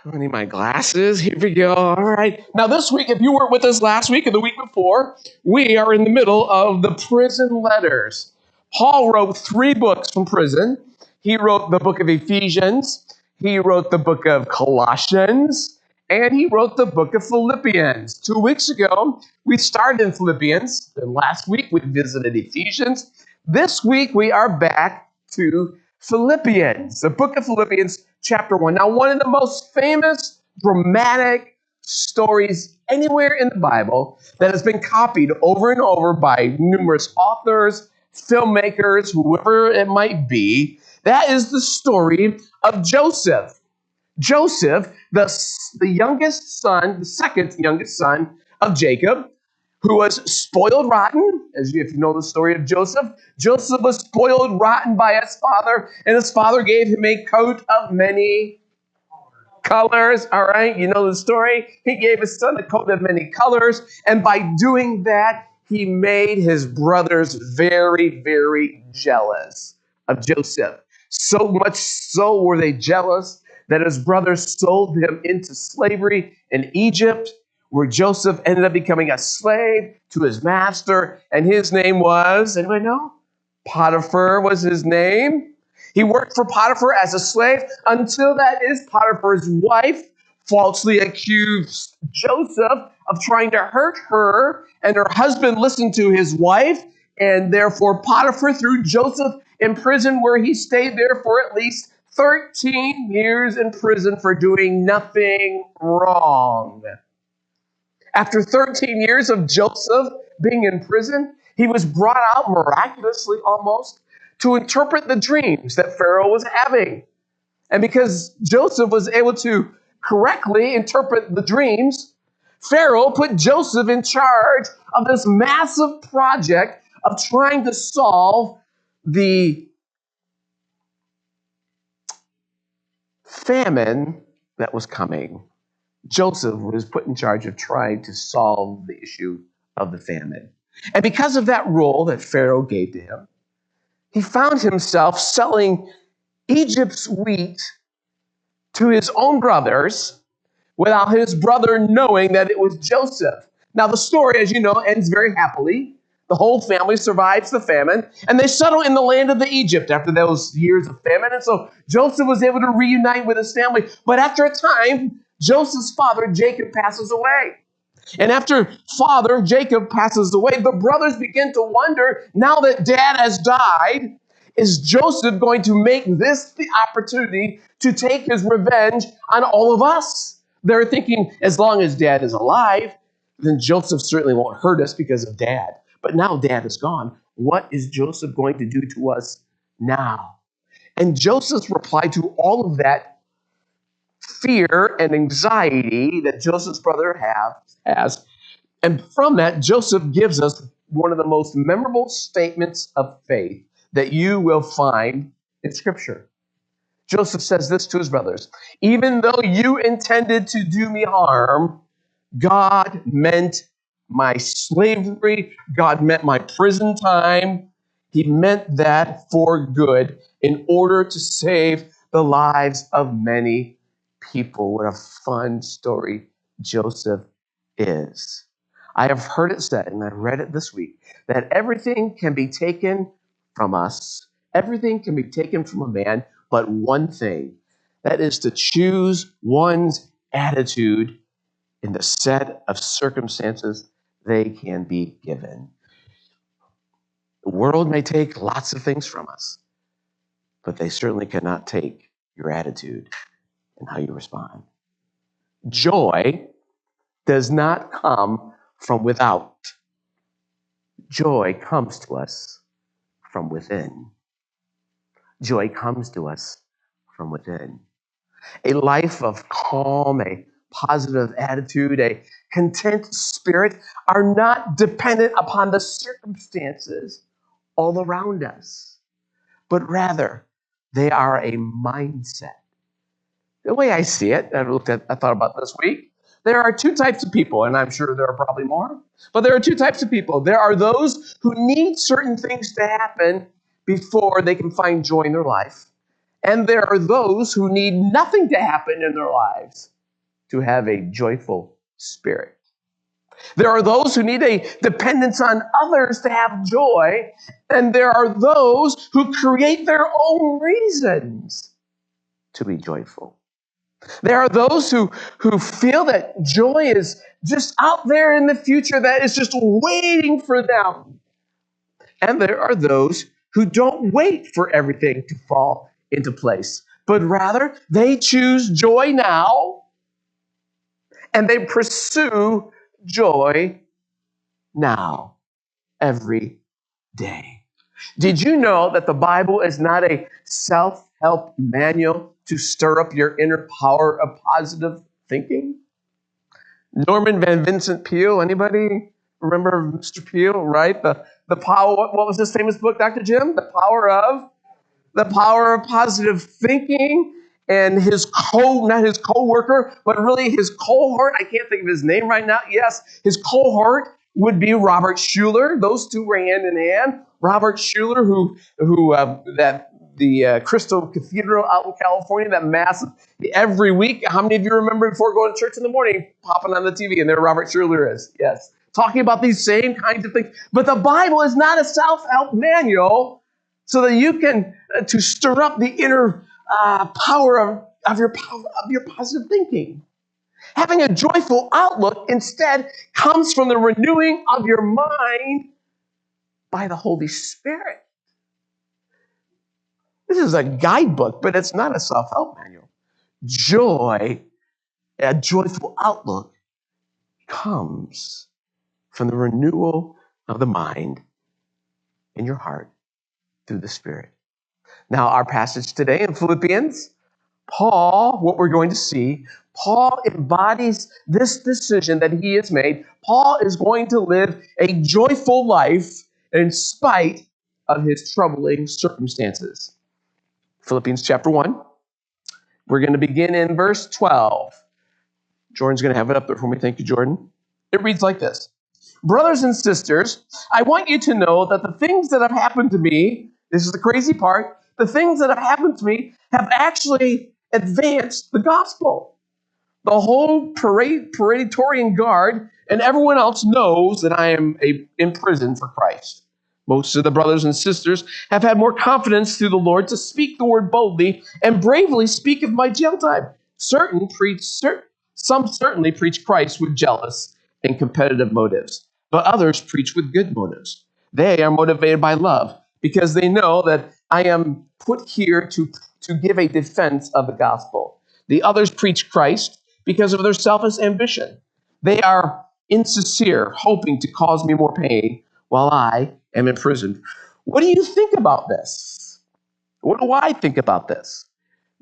I need my glasses. Here we go. All right. Now, this week, if you weren't with us last week or the week before, we are in the middle of the prison letters. Paul wrote 3 books from prison. He wrote the book of Ephesians, he wrote the book of Colossians, and he wrote the book of Philippians. 2 weeks ago, we started in Philippians, and last week we visited Ephesians. This week, we are back to Philippians, the book of Philippians, chapter 1. Now, one of the most famous, dramatic stories anywhere in the Bible that has been copied over and over by numerous authors, filmmakers, whoever it might be, that is the story of Joseph. Joseph, the youngest son, the second youngest son of Jacob, who was spoiled rotten. If you know the story of Joseph, Joseph was spoiled rotten by his father, and his father gave him a coat of many colors. All right, you know the story. He gave his son a coat of many colors, and by doing that, he made his brothers very, very jealous of Joseph. So much so were they jealous that his brothers sold him into slavery in Egypt, where Joseph ended up becoming a slave to his master, and his name was, anybody know? Potiphar was his name. He worked for Potiphar as a slave until that is Potiphar's wife falsely accused Joseph of trying to hurt her, and her husband listened to his wife, and therefore Potiphar threw Joseph in prison, where he stayed there for at least 13 years in prison for doing nothing wrong. After 13 years of Joseph being in prison, he was brought out miraculously almost to interpret the dreams that Pharaoh was having. And because Joseph was able to correctly interpret the dreams, Pharaoh put Joseph in charge of this massive project of trying to solve the famine that was coming. Joseph was put in charge of trying to solve the issue of the famine. And because of that role that Pharaoh gave to him, he found himself selling Egypt's wheat to his own brothers without his brother knowing that it was Joseph. Now, the story, as you know, ends very happily. The whole family survives the famine, and they settle in the land of the Egypt after those years of famine. And so Joseph was able to reunite with his family. But after a time, Joseph's father, Jacob, passes away. And after father, Jacob, passes away, the brothers begin to wonder, now that dad has died, is Joseph going to make this the opportunity to take his revenge on all of us? They're thinking, as long as dad is alive, then Joseph certainly won't hurt us because of dad. But now dad is gone. What is Joseph going to do to us now? And Joseph's reply to all of that fear and anxiety that Joseph's brother has, and from that, Joseph gives us one of the most memorable statements of faith that you will find in Scripture. Joseph says this to his brothers: even though you intended to do me harm, God meant my slavery, God meant my prison time. He meant that for good in order to save the lives of many people. What a fun story Joseph is. I have heard it said, and I read it this week, that everything can be taken from us, everything can be taken from a man, but one thing, that is to choose one's attitude in the set of circumstances they can be given. The world may take lots of things from us, but they certainly cannot take your attitude and how you respond. Joy does not come from without. Joy comes to us from within. Joy comes to us from within. A life of calm, a positive attitude, a content spirit are not dependent upon the circumstances all around us, but rather they are a mindset. The way I see it, I thought about this week, there are 2 types of people, and I'm sure there are probably more, but there are 2 types of people. There are those who need certain things to happen before they can find joy in their life. And there are those who need nothing to happen in their lives to have a joyful spirit. There are those who need a dependence on others to have joy, and there are those who create their own reasons to be joyful. There are those who feel that joy is just out there in the future, that is just waiting for them. And there are those who don't wait for everything to fall into place, but rather they choose joy now and they pursue joy now, every day. Did you know that the Bible is not a self-help manual to stir up your inner power of positive thinking? Norman Van Vincent Peale, anybody remember Mr. Peale, right? The power, what was his famous book, Dr. Jim? The power of positive thinking. And not his co-worker, but really his cohort. I can't think of his name right now. Yes, his cohort would be Robert Schuller. Those two were hand in hand. Robert Schuller, the Crystal Cathedral out in California, that massive, every week. How many of you remember before going to church in the morning, popping on the TV, and there Robert Schuller is? Yes, talking about these same kinds of things. But the Bible is not a self-help manual so that you can to stir up the inner power of your positive thinking. Having a joyful outlook instead comes from the renewing of your mind by the Holy Spirit. This is a guidebook, but it's not a self-help manual. Joy, a joyful outlook, comes from the renewal of the mind in your heart through the Spirit. Now, our passage today in Philippians, Paul, what we're going to see, Paul embodies this decision that he has made. Paul is going to live a joyful life in spite of his troubling circumstances. Philippians chapter 1. We're going to begin in verse 12. Jordan's going to have it up there for me. Thank you, Jordan. It reads like this. Brothers and sisters, I want you to know that the things that have happened to me, this is the crazy part, the things that have happened to me have actually advanced the gospel. The whole Praetorian Guard and everyone else knows that I am in prison for Christ. Most of the brothers and sisters have had more confidence through the Lord to speak the word boldly and bravely speak of my jail time. Some certainly preach Christ with jealous and competitive motives, but others preach with good motives. They are motivated by love because they know that I am put here to give a defense of the gospel. The others preach Christ because of their selfish ambition. They are insincere, hoping to cause me more pain while I am imprisoned. What do you think about this? What do I think about this?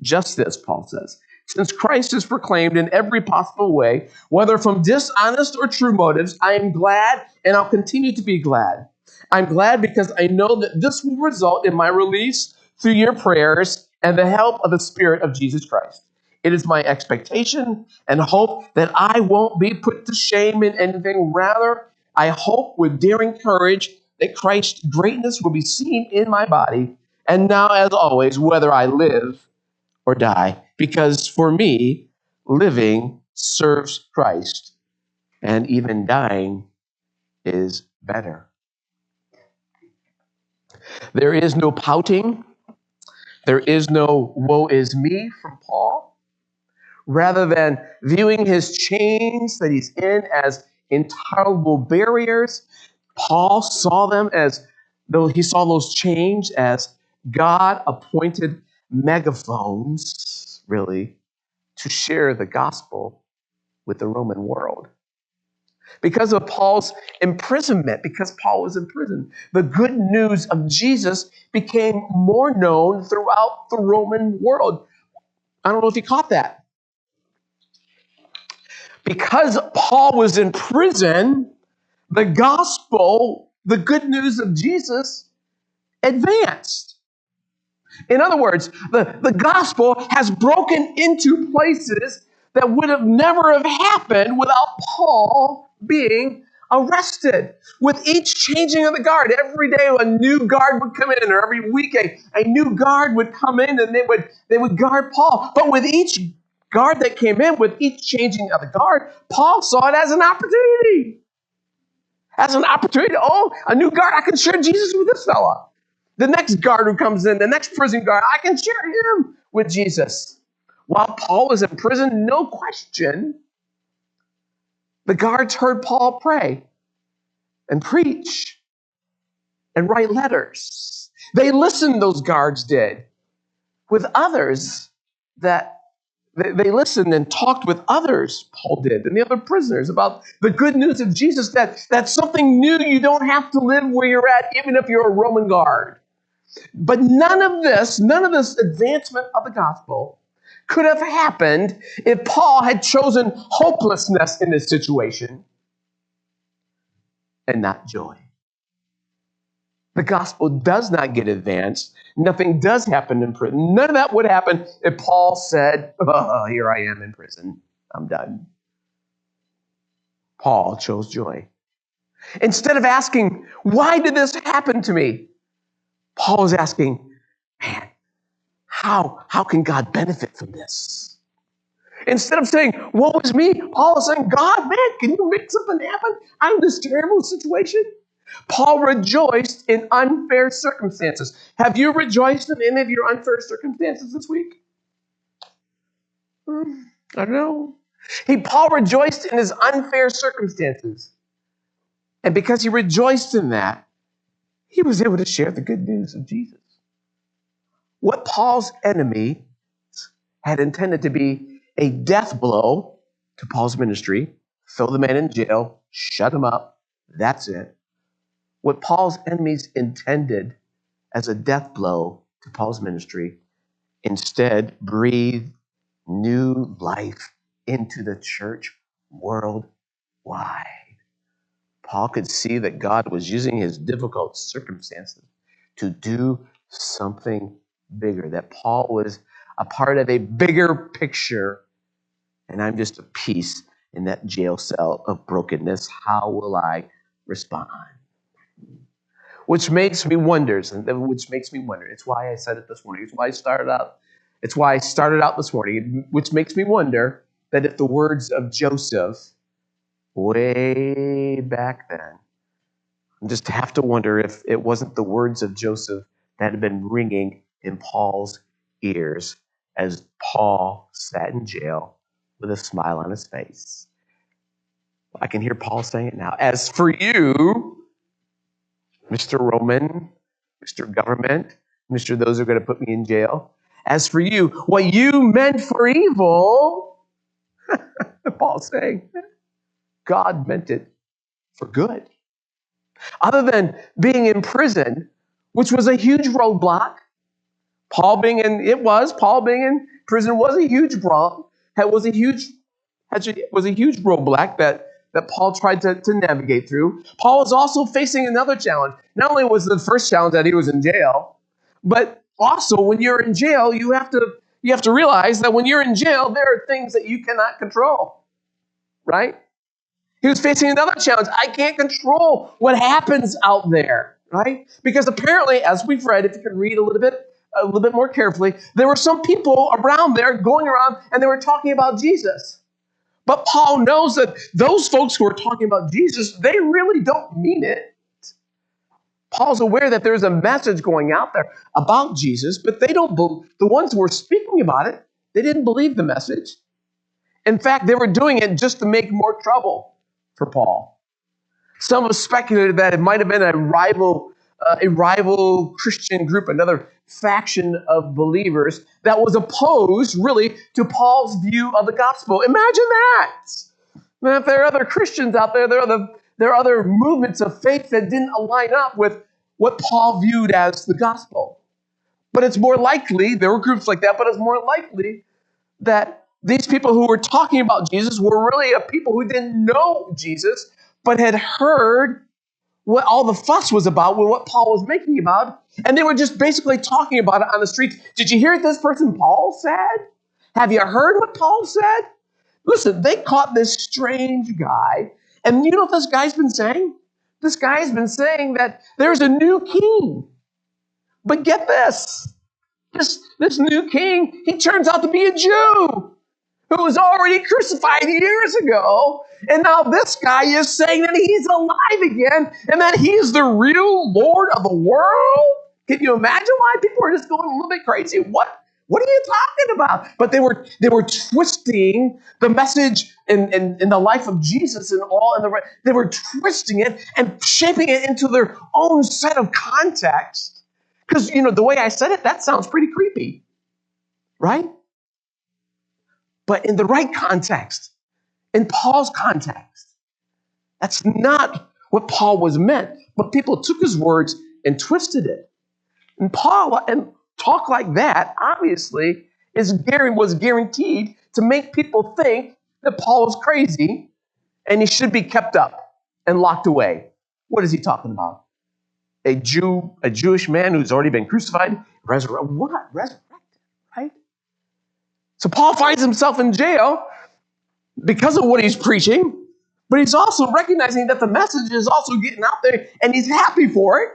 Just this, Paul says. Since Christ is proclaimed in every possible way, whether from dishonest or true motives, I am glad and I'll continue to be glad. I'm glad because I know that this will result in my release through your prayers and the help of the Spirit of Jesus Christ. It is my expectation and hope that I won't be put to shame in anything. Rather, I hope with daring courage that Christ's greatness will be seen in my body, and now, as always, whether I live or die. Because for me, living serves Christ, and even dying is better. There is no pouting. There is no woe is me from Paul. Rather than viewing his chains that he's in as intolerable barriers, Paul saw them as though he saw those chains as God appointed megaphones, really, to share the gospel with the Roman world. Because of Paul's imprisonment, because Paul was in prison, the good news of Jesus became more known throughout the Roman world. I don't know if you caught that. Because Paul was in prison, the gospel, the good news of Jesus, advanced. In other words, the gospel has broken into places that would have never have happened without Paul being arrested. With each changing of the guard, every day a new guard would come in, or every week a new guard would come in, and they would guard Paul. But with each guard that came in, with each changing of the guard, Paul saw it as an opportunity. As an opportunity. Oh, a new guard. I can share Jesus with this fella. The next guard who comes in, the next prison guard, I can share him with Jesus. While Paul was in prison, no question, the guards heard Paul pray and preach and write letters. They listened, those guards did, with others that they listened and talked with others, Paul did, and the other prisoners about the good news of Jesus, that's something new. You don't have to live where you're at, even if you're a Roman guard. But none of this advancement of the gospel could have happened if Paul had chosen hopelessness in this situation and not joy. The gospel does not get advanced. Nothing does happen in prison. None of that would happen if Paul said, oh, here I am in prison. I'm done. Paul chose joy. Instead of asking, why did this happen to me? Paul is asking, man, how can God benefit from this? Instead of saying, woe is me, Paul is saying, God, man, can you make something happen out of this terrible situation? Paul rejoiced in unfair circumstances. Have you rejoiced in any of your unfair circumstances this week? I don't know. Paul rejoiced in his unfair circumstances. And because he rejoiced in that, he was able to share the good news of Jesus. What Paul's enemy had intended to be a death blow to Paul's ministry, throw the man in jail, shut him up, that's it. What Paul's enemies intended as a death blow to Paul's ministry instead breathed new life into the church worldwide. Paul could see that God was using his difficult circumstances to do something bigger, that Paul was a part of a bigger picture, and I'm just a piece in that jail cell of brokenness. How will I respond? Which makes me wonder. It's why I said it this morning. It's why I started out this morning, which makes me wonder that if the words of Joseph way back then, I just have to wonder if it wasn't the words of Joseph that had been ringing in Paul's ears as Paul sat in jail with a smile on his face. I can hear Paul saying it now. As for you, Mr. Roman, Mr. Government, Mr. Those who are going to put me in jail. As for you, what you meant for evil, Paul's saying, God meant it for good. Other than being in prison, which was a huge roadblock, Paul being in prison was a huge problem. Was a huge roadblock that Paul tried to navigate through. Paul was also facing another challenge. Not only was the first challenge that he was in jail, but also when you're in jail, you have to realize that when you're in jail, there are things that you cannot control, right? He was facing another challenge. I can't control what happens out there, right? Because apparently, as we've read, if you could read a little bit more carefully, there were some people around there going around and they were talking about Jesus. But Paul knows that those folks who are talking about Jesus, they really don't mean it. Paul's aware that there's a message going out there about Jesus, but the ones who were speaking about it, they didn't believe the message. In fact, they were doing it just to make more trouble for Paul. Some have speculated that it might have been a rival Christian group, another faction of believers that was opposed, really, to Paul's view of the gospel. Imagine that. And if there are other Christians out there, there are other movements of faith that didn't align up with what Paul viewed as the gospel. But it's more likely, there were groups like that, but it's more likely that these people who were talking about Jesus were really a people who didn't know Jesus, but had heard what all the fuss was about, what Paul was making about, and they were just basically talking about it on the streets. Did you hear what this person Paul said? Have you heard what Paul said? Listen, they caught this strange guy, and you know what this guy's been saying? This guy's been saying that there's a new king. But get this new king, he turns out to be a Jew. who was already crucified years ago. And now this guy is saying that he's alive again and that he's the real Lord of the world. Can you imagine why people are just going a little bit crazy? What are you talking about? But they were twisting the message in the life of Jesus and all, and they were twisting it and shaping it into their own set of context. Because the way I said it, that sounds pretty creepy, right? But in the right context, in Paul's context, that's not what Paul was meant. But people took his words and twisted it. And talk like that, obviously, was guaranteed to make people think that Paul was crazy and he should be kept up and locked away. What is he talking about? A Jewish man who's already been crucified, resurrected, right? So Paul finds himself in jail because of what he's preaching, but he's also recognizing that the message is also getting out there and he's happy for it.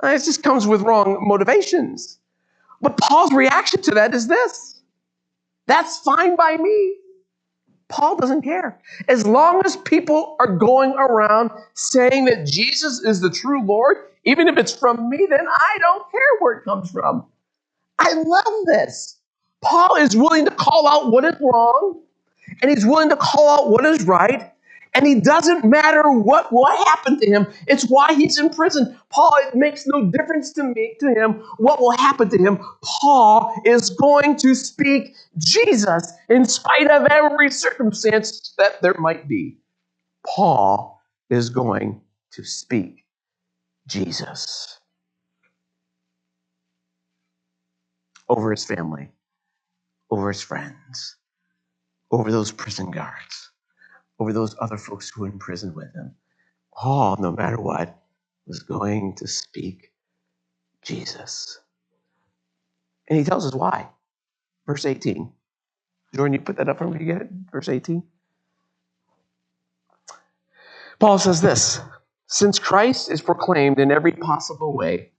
It just comes with wrong motivations. But Paul's reaction to that is this: that's fine by me. Paul doesn't care. As long as people are going around saying that Jesus is the true Lord, even if it's from me, then I don't care where it comes from. I love this. Paul is willing to call out what is wrong, and he's willing to call out what is right, and he doesn't matter what happened to him. It's why he's in prison. Paul, it makes no difference to him what will happen to him. Paul is going to speak Jesus in spite of every circumstance that there might be. Paul is going to speak Jesus over his family, over his friends, over those prison guards, over those other folks who were in prison with him. Paul, no matter what, was going to speak Jesus. And he tells us why. Verse 18. Jordan, you put that up for me to get it? Verse 18. Paul says this: since Christ is proclaimed in every possible way,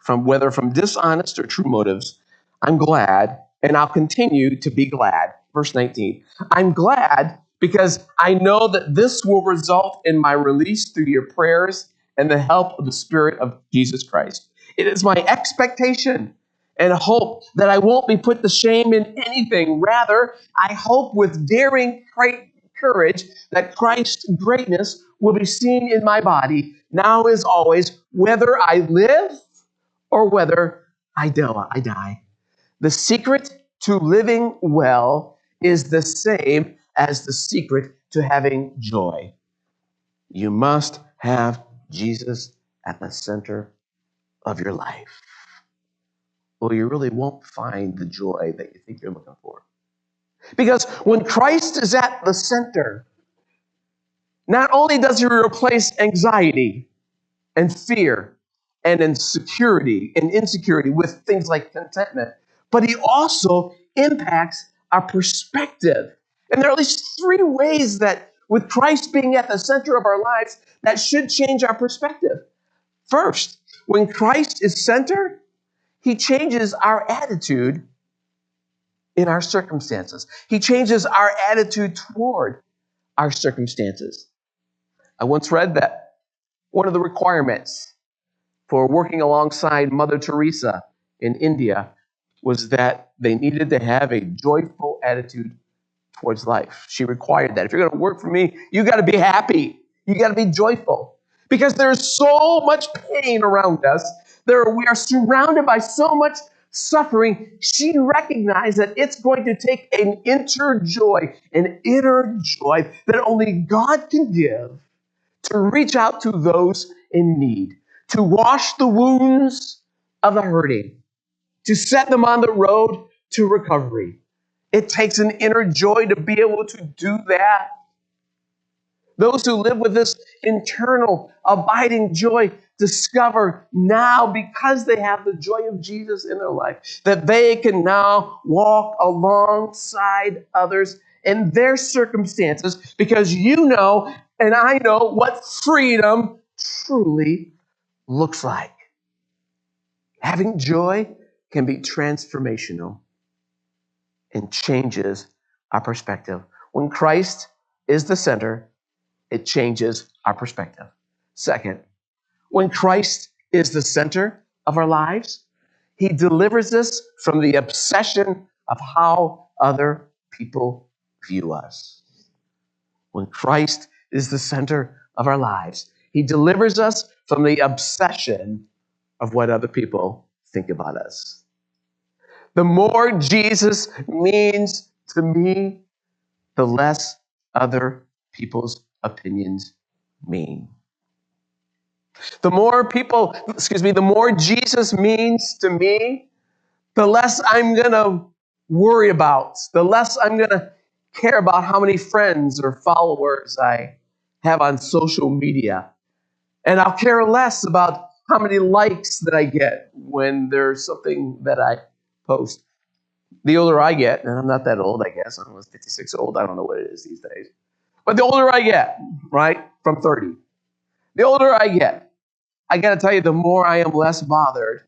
whether from dishonest or true motives, I'm glad, and I'll continue to be glad. Verse 19. I'm glad because I know that this will result in my release through your prayers and the help of the Spirit of Jesus Christ. It is my expectation and hope that I won't be put to shame in anything. Rather, I hope with daring courage that Christ's greatness will be seen in my body, now as always, whether I live or whether I die. The secret to living well is the same as the secret to having joy. You must have Jesus at the center of your life, or you really won't find the joy that you think you're looking for. Because when Christ is at the center, not only does he replace anxiety and fear and insecurity with things like contentment, but he also impacts our perspective. And there are at least three ways that, with Christ being at the center of our lives, that should change our perspective. First, when Christ is centered, he changes our attitude in our circumstances. He changes our attitude toward our circumstances. I once read that one of the requirements for working alongside Mother Teresa in India was that they needed to have a joyful attitude towards life. She required that. If you're going to work for me, you got to be happy. You got to be joyful. Because there's so much pain around us. We are surrounded by so much suffering. She recognized that it's going to take an inner joy that only God can give, to reach out to those in need, to wash the wounds of the hurting, to set them on the road to recovery. It takes an inner joy to be able to do that. Those who live with this internal, abiding joy discover now, because they have the joy of Jesus in their life, that they can now walk alongside others in their circumstances, because you know and I know what freedom truly looks like. Having joy can be transformational and changes our perspective. When Christ is the center, it changes our perspective. Second, when Christ is the center of our lives, he delivers us from the obsession of how other people view us. When Christ is the center of our lives, he delivers us from the obsession of what other people think about us. The more Jesus means to me, the less other people's opinions mean. The more Jesus means to me, the less I'm going to worry about, the less I'm going to care about how many friends or followers I have on social media. And I'll care less about how many likes that I get when there's something that I post. The older I get, and I'm not that old, I guess. I'm almost 56 old. I don't know what it is these days. But the older I get, right, from 30, the older I get, I got to tell you, the more I am less bothered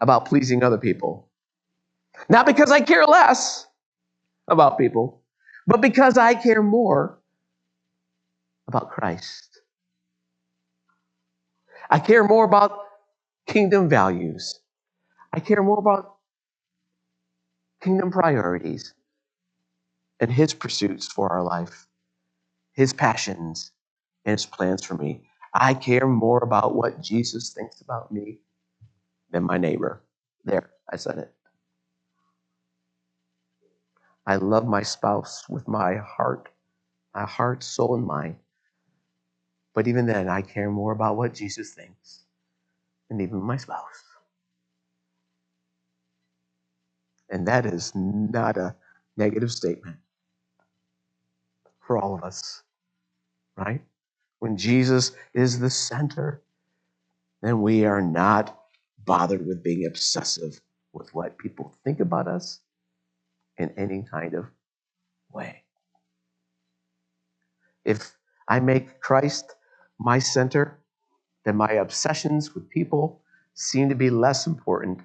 about pleasing other people. Not because I care less about people, but because I care more about Christ. I care more about kingdom values. I care more about kingdom priorities and his pursuits for our life, his passions and his plans for me. I care more about what Jesus thinks about me than my neighbor. There, I said it. I love my spouse with my heart, soul, and mind. But even then, I care more about what Jesus thinks than even my spouse. And that is not a negative statement for all of us, right? When Jesus is the center, then we are not bothered with being obsessive with what people think about us in any kind of way. If I make Christ my center, then my obsessions with people seem to be less important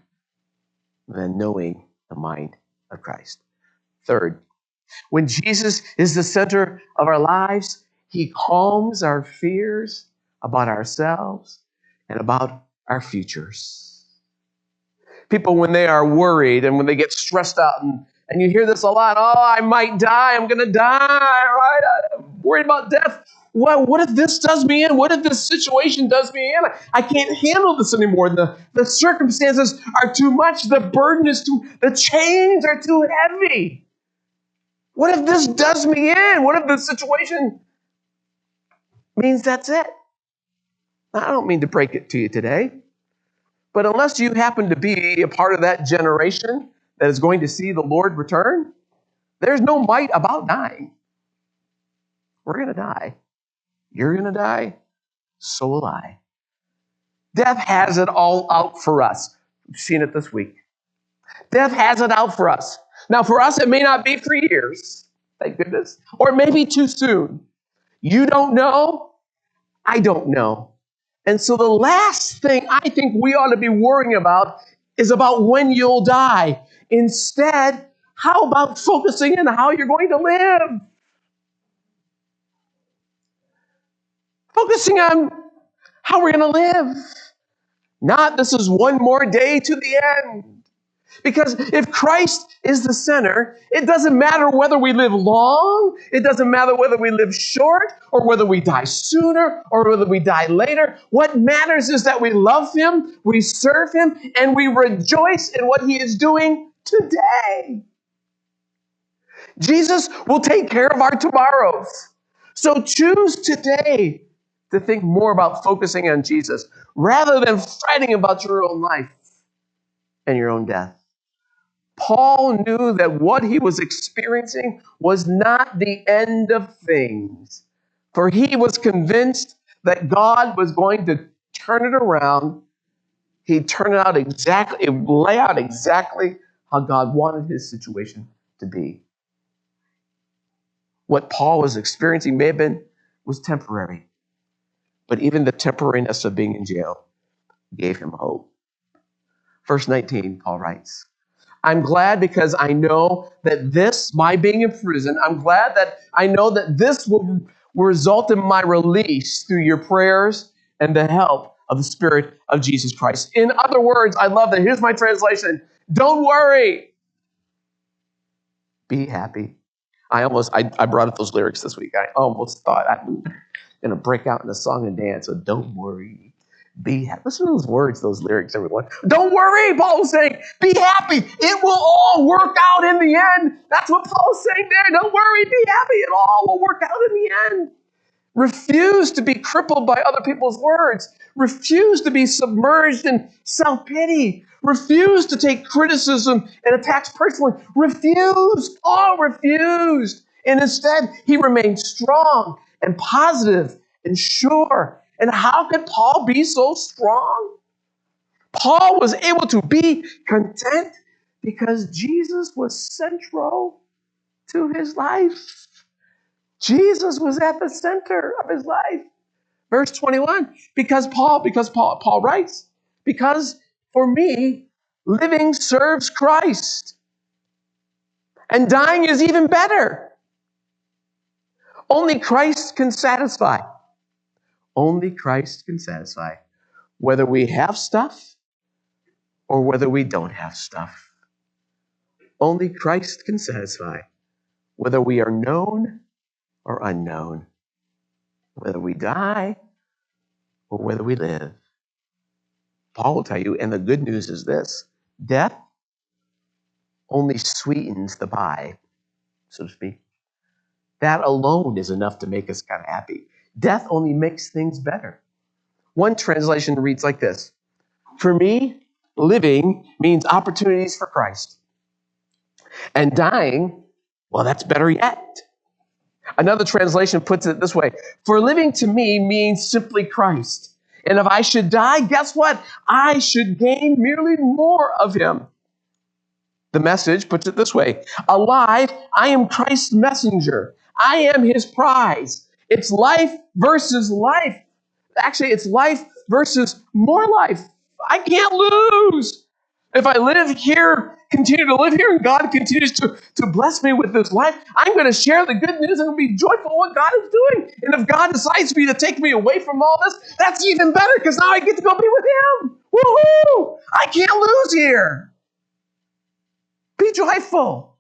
than knowing the mind of Christ. Third, when Jesus is the center of our lives, he calms our fears about ourselves and about our futures. People, when they are worried and when they get stressed out, and you hear this a lot, oh, I might die, I'm going to die, right? I'm worried about death. Well, what if this does me in? What if this situation does me in? I can't handle this anymore. The circumstances are too much. The burden is the chains are too heavy. What if this does me in? What if the situation means that's it? Now, I don't mean to break it to you today, but unless you happen to be a part of that generation that is going to see the Lord return, there's no might about dying. We're going to die. You're going to die. So will I. Death has it all out for us. We've seen it this week. Death has it out for us. Now, for us, it may not be for years, thank goodness, or it may be too soon. You don't know. I don't know. And so the last thing I think we ought to be worrying about is about when you'll die. Instead, how about focusing on how you're going to live? Focusing on how we're going to live. Not this is one more day to the end. Because if Christ is the center, it doesn't matter whether we live long, it doesn't matter whether we live short, or whether we die sooner, or whether we die later. What matters is that we love him, we serve him, and we rejoice in what he is doing today. Jesus will take care of our tomorrows. So choose today to think more about focusing on Jesus rather than fretting about your own life and your own death. Paul knew that what he was experiencing was not the end of things, for he was convinced that God was going to turn it around. He'd turn it out exactly, lay out exactly how God wanted his situation to be. What Paul was experiencing was temporary, but even the temporariness of being in jail gave him hope. Verse 19, Paul writes, I'm glad because I know that this, my being in prison, I'm glad that I know that this will result in my release through your prayers and the help of the Spirit of Jesus Christ. In other words, I love that. Here's my translation. Don't worry. Be happy. I brought up those lyrics this week. I almost thought I was going to break out in a song and dance. So don't worry. Be happy. Listen to those words, those lyrics, everyone. Don't worry, Paul was saying. Be happy. It will all work out in the end. That's what Paul is saying there. Don't worry. Be happy. It all will work out in the end. Refuse to be crippled by other people's words. Refuse to be submerged in self-pity. Refuse to take criticism and attacks personally. Refuse. Paul refused. And instead, he remained strong and positive and sure. And how could Paul be so strong? Paul was able to be content because Jesus was central to his life. Jesus was at the center of his life. Verse 21, because Paul writes, because for me, living serves Christ, and dying is even better. Only Christ can satisfy. Only Christ can satisfy, whether we have stuff or whether we don't have stuff. Only Christ can satisfy, whether we are known or unknown, whether we die or whether we live. Paul will tell you, and the good news is this: death only sweetens the pie, so to speak. That alone is enough to make us kind of happy. Death only makes things better. One translation reads like this: for me, living means opportunities for Christ. And dying, well, that's better yet. Another translation puts it this way: for living to me means simply Christ. And if I should die, guess what? I should gain merely more of him. The Message puts it this way: alive, I am Christ's messenger. I am his prize. It's life versus life. Actually, it's life versus more life. I can't lose. If I live here, continue to live here, and God continues to bless me with this life, I'm going to share the good news and be joyful in what God is doing. And if God decides to take me away from all this, that's even better, because now I get to go be with him. Woohoo! I can't lose here. Be joyful.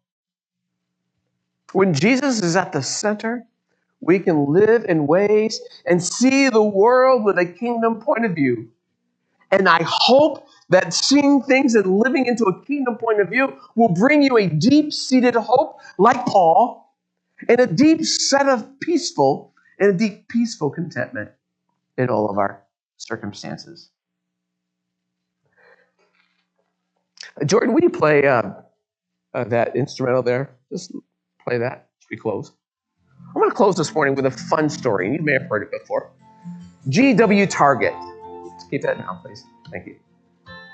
When Jesus is at the center, we can live in ways and see the world with a kingdom point of view. And I hope that seeing things and living into a kingdom point of view will bring you a deep-seated hope, like Paul, and a deep set of peaceful contentment in all of our circumstances. Jordan, will you play that instrumental there? Just play that as we close. I'm going to close this morning with a fun story, and you may have heard it before. G.W. Target. Let's keep that down, please. Thank you.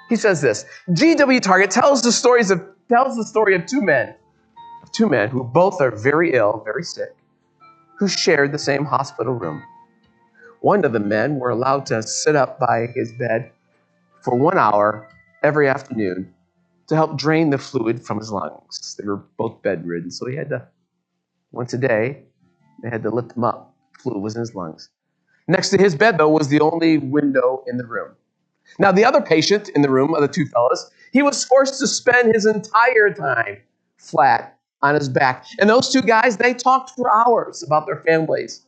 He says this: G.W. Target tells the story of two men who both are very ill, very sick, who shared the same hospital room. One of the men were allowed to sit up by his bed for 1 hour every afternoon to help drain the fluid from his lungs. They were both bedridden, so he had to, once a day, they had to lift him up. Fluid was in his lungs. Next to his bed, though, was the only window in the room. Now, the other patient in the room, of the two fellows, he was forced to spend his entire time flat on his back. And those two guys, they talked for hours about their families.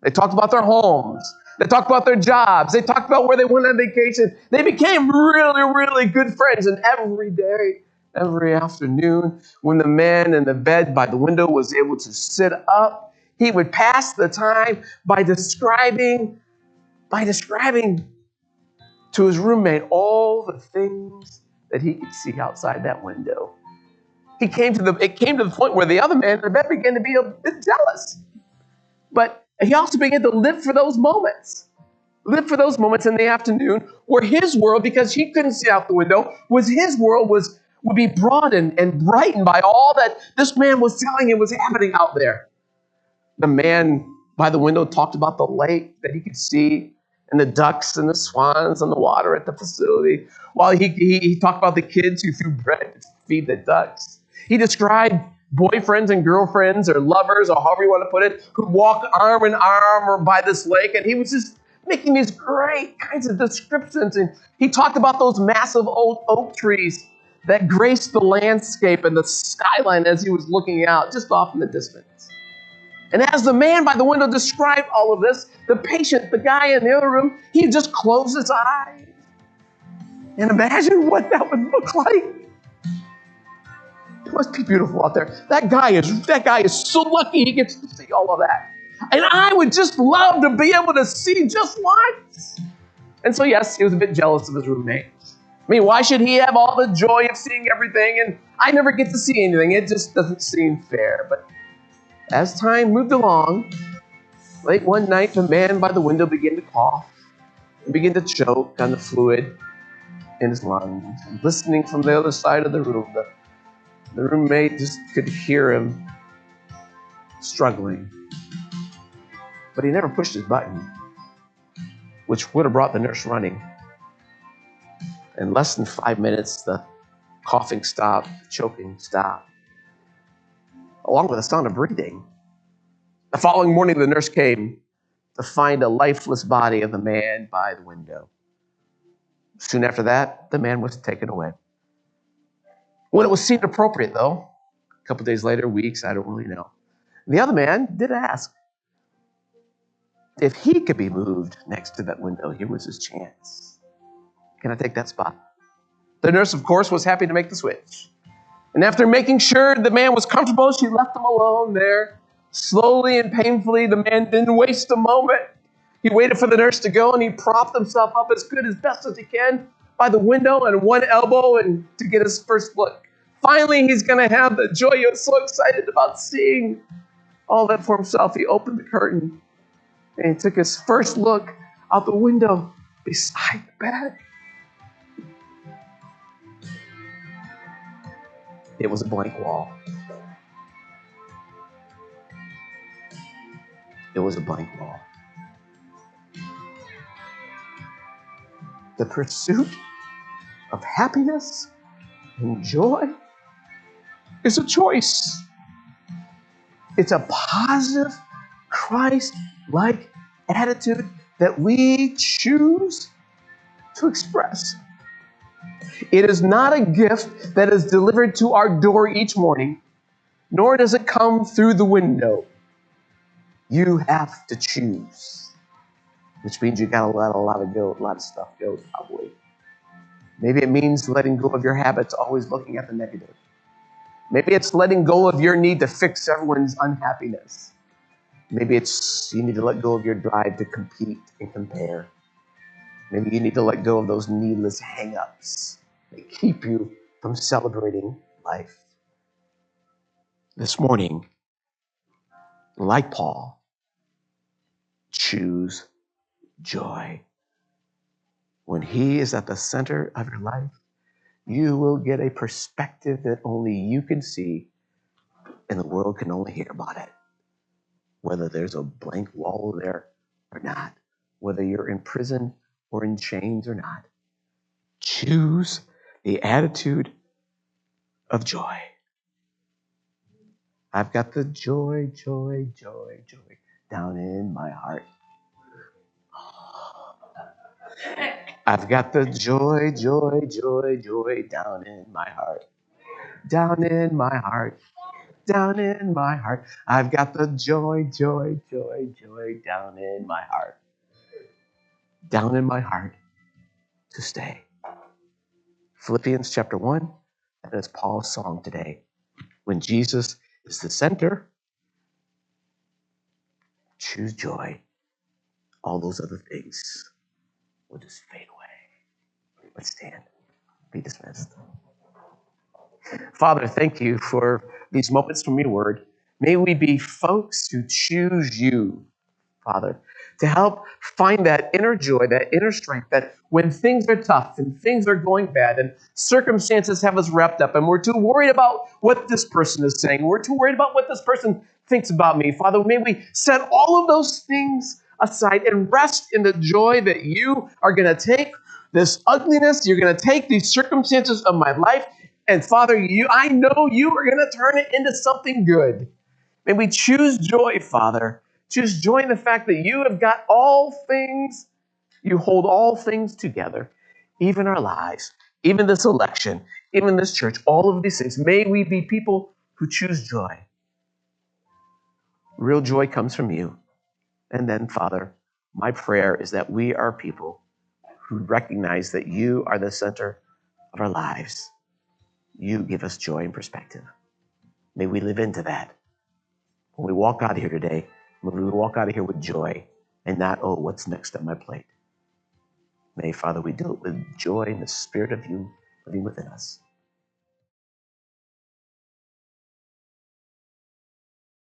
They talked about their homes. They talked about their jobs. They talked about where they went on vacation. They became really, really good friends. And every day, every afternoon, when the man in the bed by the window was able to sit up, he would pass the time by describing to his roommate all the things that he could see outside that window. It came to the point where the other man in the bed began to be a bit jealous. But he also began to live for those moments in the afternoon where his world, because he couldn't see out the window, would be broadened and brightened by all that this man was telling him was happening out there. The man by the window talked about the lake that he could see and the ducks and the swans on the water at the facility. While he talked about the kids who threw bread to feed the ducks. He described boyfriends and girlfriends or lovers, or however you want to put it, who walk arm in arm or by this lake. And he was just making these great kinds of descriptions. And he talked about those massive old oak trees that graced the landscape and the skyline as he was looking out just off in the distance. And as the man by the window described all of this, the patient, the guy in the other room, he just closed his eyes. And imagine what that would look like. It must be beautiful out there. That guy is so lucky he gets to see all of that. And I would just love to be able to see just once. And so yes, he was a bit jealous of his roommate. I mean, why should he have all the joy of seeing everything and I never get to see anything? It just doesn't seem fair. But as time moved along, late one night, the man by the window began to cough and began to choke on the fluid in his lungs. And listening from the other side of the room, the roommate just could hear him struggling. But he never pushed his button, which would have brought the nurse running. In less than 5 minutes, the coughing stopped, the choking stopped, along with the sound of breathing. The following morning, the nurse came to find a lifeless body of the man by the window. Soon after that, the man was taken away. When it was seemed appropriate, though, a couple days later, weeks, I don't really know, the other man did ask if he could be moved next to that window. Here was his chance. Can I take that spot? The nurse, of course, was happy to make the switch. And after making sure the man was comfortable, she left him alone there. Slowly and painfully, the man didn't waste a moment. He waited for the nurse to go, and he propped himself up as best as he can by the window on one elbow and to get his first look. Finally, he's going to have the joy. He was so excited about seeing all that for himself. He opened the curtain and he took his first look out the window beside the bed. It was a blank wall. It was a blank wall. The pursuit of happiness and joy is a choice. It's a positive, Christ-like attitude that we choose to express. It is not a gift that is delivered to our door each morning, nor does it come through the window. You have to choose, which means you got to let a lot of stuff go, probably. Maybe it means letting go of your habits, always looking at the negative. Maybe it's letting go of your need to fix everyone's unhappiness. Maybe it's you need to let go of your drive to compete and compare. Maybe you need to let go of those needless hang-ups that keep you from celebrating life. This morning, like Paul, choose joy. When he is at the center of your life, you will get a perspective that only you can see and the world can only hear about it. Whether there's a blank wall there or not, whether you're in prison or in chains or not, choose the attitude of joy. I've got the joy down in my heart. I've got the joy down in my heart. Down in my heart. Down in my heart. I've got the joy down in my heart. Down in my heart to stay. Philippians chapter 1, that is Paul's song today. When Jesus is the center, choose joy. All those other things will just fade away. Let's stand. Be dismissed. Father, thank you for these moments from your word. May we be folks who choose you, Father, to help find that inner joy, that inner strength, that when things are tough and things are going bad and circumstances have us wrapped up and we're too worried about what this person is saying, we're too worried about what this person thinks about me, Father, may we set all of those things aside and rest in the joy that you are going to take this ugliness, you're going to take these circumstances of my life, and Father, I know you are going to turn it into something good. May we choose joy, Father. Choose joy in the fact that you have got all things, you hold all things together, even our lives, even this election, even this church, all of these things. May we be people who choose joy. Real joy comes from you. And then, Father, my prayer is that we are people who recognize that you are the center of our lives. You give us joy and perspective. May we live into that. When we walk out of here today, may we walk out of here with joy and not, oh, what's next on my plate? May, Father, we do it with joy and the spirit of you living within us.